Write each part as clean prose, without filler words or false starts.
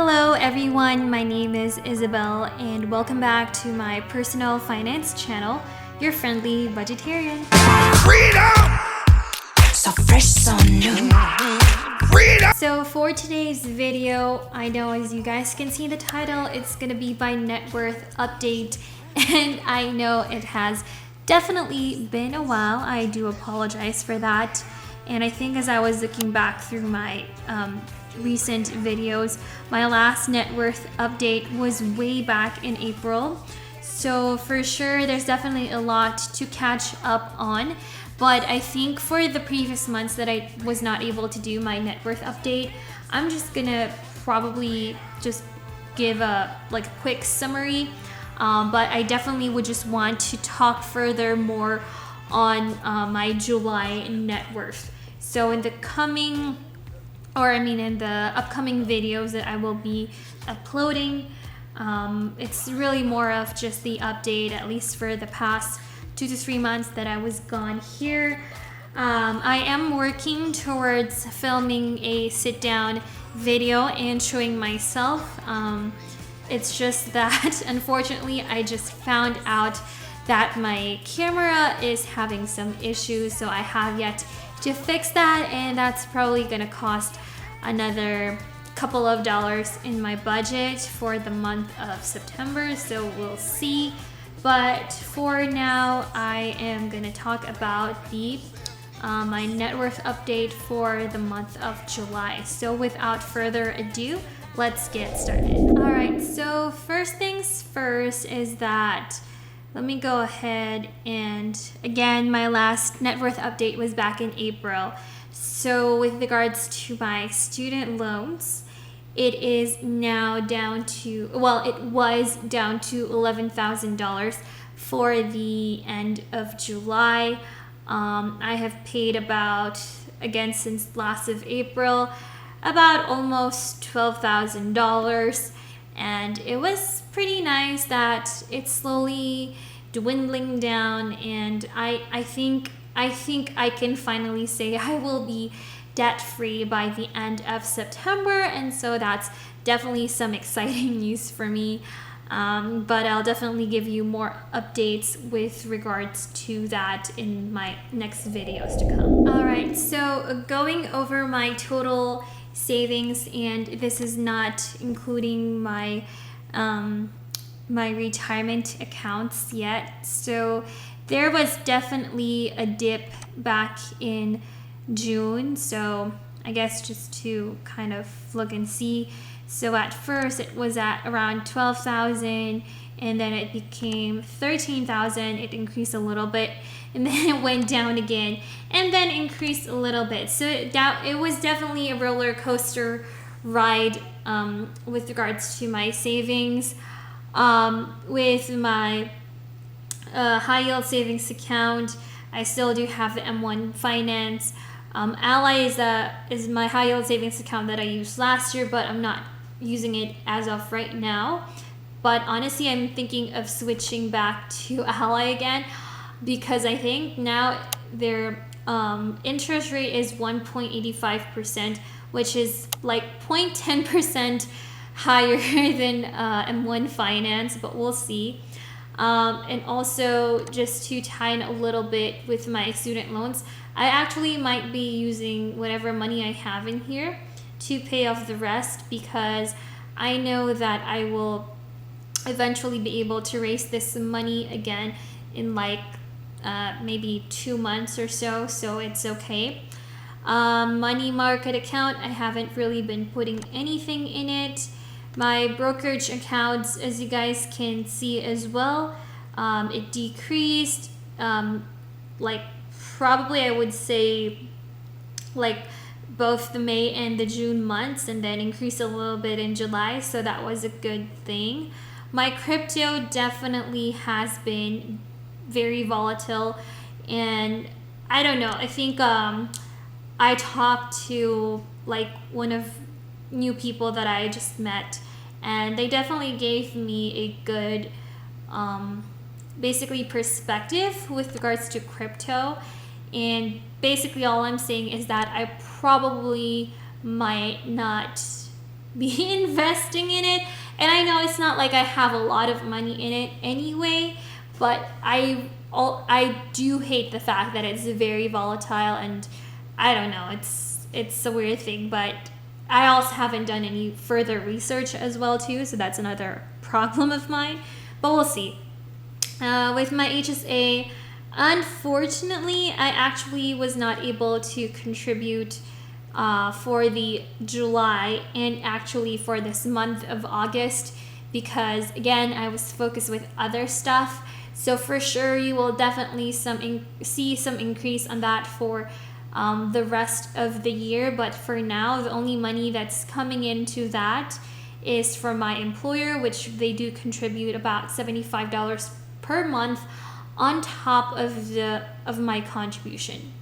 Hello everyone, my name is Isabel and welcome back to my personal finance channel, Your Friendly Budgetarian. Freedom! So fresh, so new. Freedom! So for today's video, I know as you guys can see the title, it's gonna be my net worth update, and I know it has definitely been a while. I do apologize for that. And I think as I was looking back through my recent videos, my last net worth update was way back in April. So for sure, there's definitely a lot to catch up on. But I think for the previous months that I was not able to do my net worth update, I'm just gonna probably just give a quick summary. But I definitely would just want to talk further more on my July net worth. So in the upcoming videos that I will be uploading, it's really more of just the update, at least for the past 2 to 3 months that I was gone here. I am working towards filming a sit-down video and showing myself. It's just that unfortunately I just found out that my camera is having some issues, so I have yet to fix that, and that's probably gonna cost another couple of dollars in my budget for the month of September, so we'll see. But for now, I am gonna talk about the my net worth update for the month of July. So without further ado, let's get started. All right, so first things first is that let me go ahead and, again, my last net worth update was back in April. So with regards to my student loans, it is now down to, well, it was down to $11,000 for the end of July. I have paid about, again, since last of April, about almost $12,000. And it was pretty nice that it's slowly dwindling down, and I think I can finally say I will be debt-free by the end of September, and so that's definitely some exciting news for me. But I'll definitely give you more updates with regards to that in my next videos to come. All right, so going over my total savings, and this is not including my my retirement accounts yet. So there was definitely a dip back in June, so I guess just to kind of look and see. So at first it was at around 12,000, and then it became 13,000. It increased a little bit, and then it went down again, and then increased a little bit. So it was definitely a roller coaster ride with regards to my savings. With my high yield savings account, I still do have the M1 Finance. Ally is my high yield savings account that I used last year, but I'm not using it as of right now. But honestly, I'm thinking of switching back to Ally again, because I think now their interest rate is 1.85%, which is like 0.10% higher than M1 Finance, but we'll see. And also, just to tie in a little bit with my student loans, I actually might be using whatever money I have in here to pay off the rest, because I know that I will eventually be able to raise this money again in maybe 2 months or so, so it's okay. Money market account, I haven't really been putting anything in it. My brokerage accounts, as you guys can see as well, it decreased, probably I would say both the May and the June months, and then increased a little bit in July, so that was a good thing. My crypto definitely has been very volatile, and I don't know, I think I talked to one of new people that I just met, and they definitely gave me a good basically perspective with regards to crypto. And basically all I'm saying is that I probably might not be investing in it. And I know it's not like I have a lot of money in it anyway, but I do hate the fact that it's very volatile, and I don't know, it's a weird thing. But I also haven't done any further research as well too, so that's another problem of mine. But we'll see. With my HSA, unfortunately, I actually was not able to contribute for the July and actually for this month of August, because again, I was focused with other stuff. So for sure, you will definitely see some increase on that for the rest of the year. But for now, the only money that's coming into that is from my employer, which they do contribute about $75 per month on top of my contribution.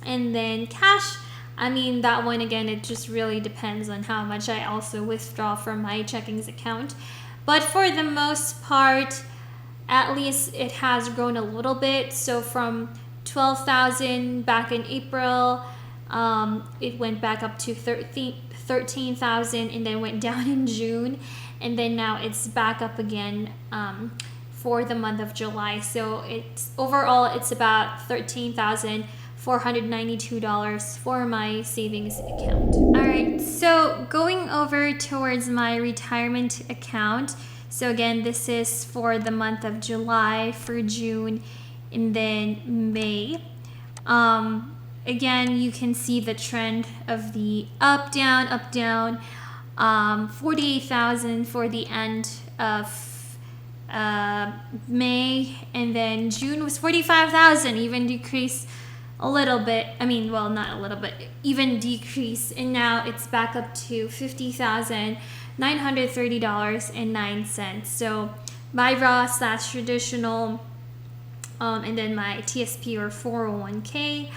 And then cash, I mean, that one again, it just really depends on how much I also withdraw from my checkings account. But for the most part, at least it has grown a little bit. So from 12,000 back in April, it went back up to 13,000 and then went down in June. And then now it's back up again for the month of July. So it's about $13,492 for my savings account. All right, so going over towards my retirement account. So again, this is for the month of July, for June, and then May. Again, you can see the trend of the up, down, 48,000 for the end of May, and then June was 45,000, even decrease a little bit. I mean, well, not a little bit, even decrease, and now it's back up to $50,930.09. So my Roth / traditional, and then my TSP or 401k.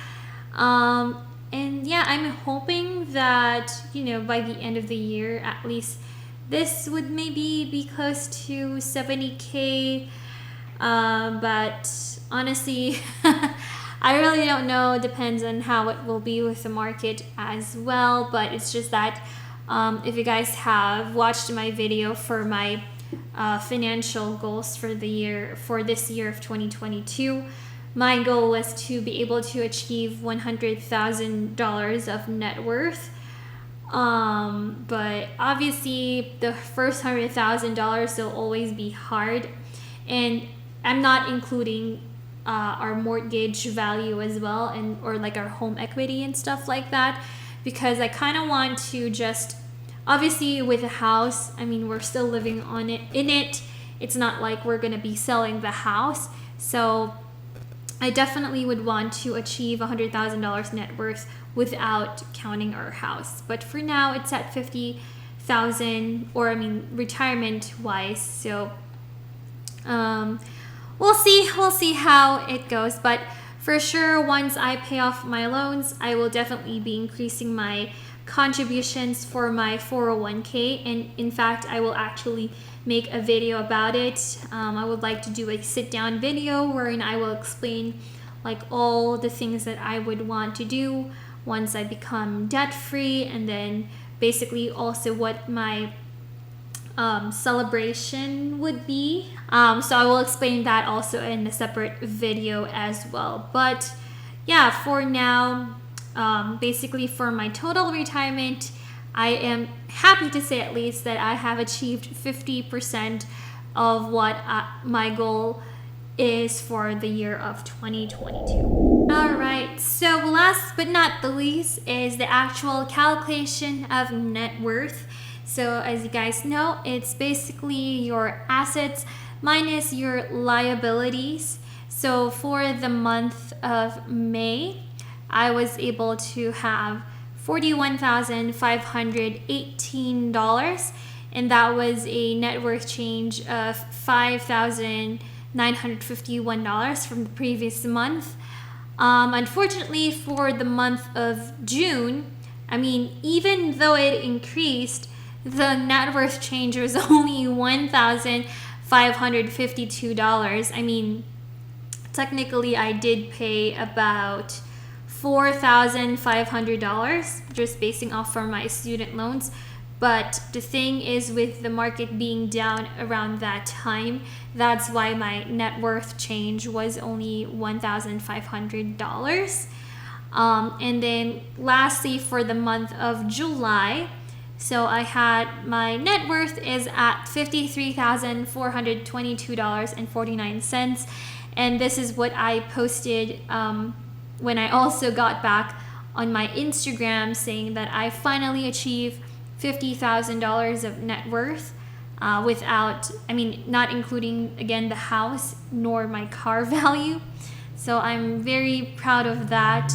And yeah, I'm hoping that, by the end of the year, at least this would maybe be close to 70K. But honestly, I really don't know. Depends on how it will be with the market as well. But it's just that if you guys have watched my video for my financial goals for this year of 2022, my goal was to be able to achieve $100,000 of net worth. But obviously the first $100,000 will always be hard, and I'm not including our mortgage value as well, or like our home equity and stuff like that, because I kind of want to just, obviously with a house, I mean, we're still living in it. It's not like we're going to be selling the house. So I definitely would want to achieve $100,000 net worth without counting our house. But for now, it's at 50,000, or I mean, retirement wise. So we'll see how it goes. But for sure, once I pay off my loans, I will definitely be increasing my contributions for my 401k. And in fact, I will actually make a video about it. I would like to do a sit down video wherein I will explain like all the things that I would want to do once I become debt free, and then basically also what my celebration would be. So I will explain that also in a separate video as well. But yeah, for now, basically for my total retirement, I am happy to say at least that I have achieved 50% of what my goal is for the year of 2022. All right, so last but not the least is the actual calculation of net worth. So as you guys know, it's basically your assets minus your liabilities. So for the month of May, I was able to have $41,518, and that was a net worth change of $5,951 from the previous month. Unfortunately, for the month of June, I mean, even though it increased, the net worth change was only $1,552. I mean, technically, I did pay about $4,500 just basing off from my student loans. But the thing is, with the market being down around that time, that's why my net worth change was only $1,500. And then lastly, for the month of July, so I had my net worth is at $53,422.49. And this is what I posted when I also got back on my Instagram, saying that I finally achieved $50,000 of net worth without, not including, again, the house nor my car value. So I'm very proud of that.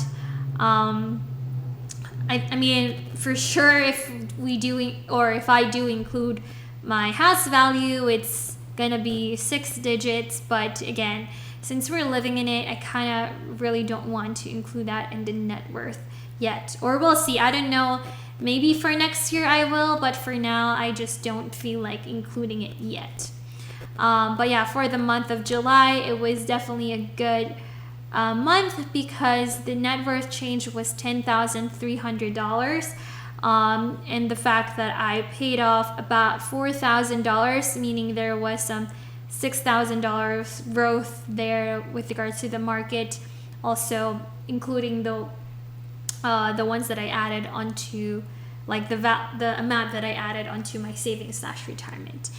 For sure, if I do include my house value, it's gonna be 6 digits. But again, since we're living in it, I kind of really don't want to include that in the net worth yet. Or we'll see. I don't know. Maybe for next year I will, but for now I just don't feel like including it yet. But yeah, for the month of July, it was definitely a good month because the net worth change was $10,300. And the fact that I paid off about $4,000, meaning there was some $6,000 growth there with regards to the market, also including the ones that I added onto, like the amount that I added onto my savings / retirement.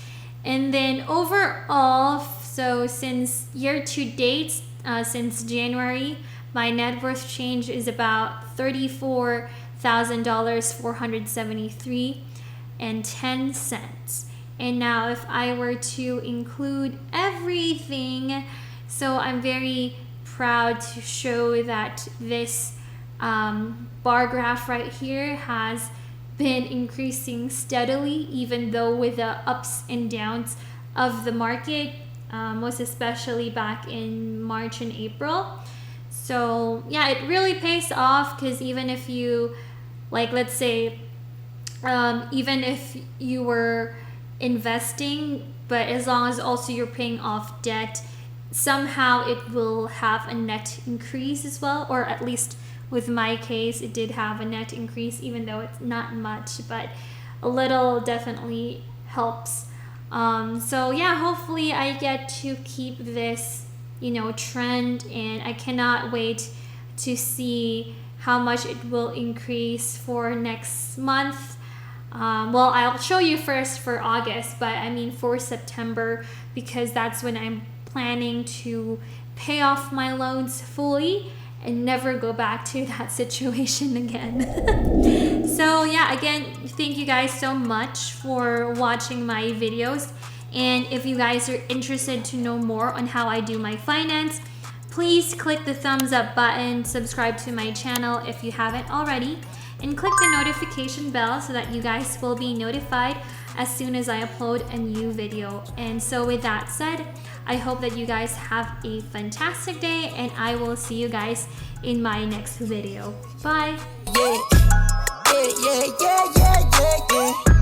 And then overall, so since year to date, since January, my net worth change is about $34,473.10. And now if I were to include everything, so I'm very proud to show that this bar graph right here has been increasing steadily, even though with the ups and downs of the market, most especially back in March and April. So yeah, it really pays off, because even if you, like, let's say, even if you were investing, but as long as also you're paying off debt, somehow it will have a net increase as well, or at least with my case, it did have a net increase, even though it's not much, but a little definitely helps. So yeah, hopefully I get to keep this, trend, and I cannot wait to see how much it will increase for next month. Well, I'll show you first for August, but for September, because that's when I'm planning to pay off my loans fully and never go back to that situation again. So yeah, again, thank you guys so much for watching my videos. And if you guys are interested to know more on how I do my finance, please click the thumbs up button, subscribe to my channel if you haven't already, and click the notification bell so that you guys will be notified as soon as I upload a new video. And so with that said, I hope that you guys have a fantastic day, and I will see you guys in my next video. Bye! Yeah, yeah, yeah, yeah, yeah, yeah, yeah.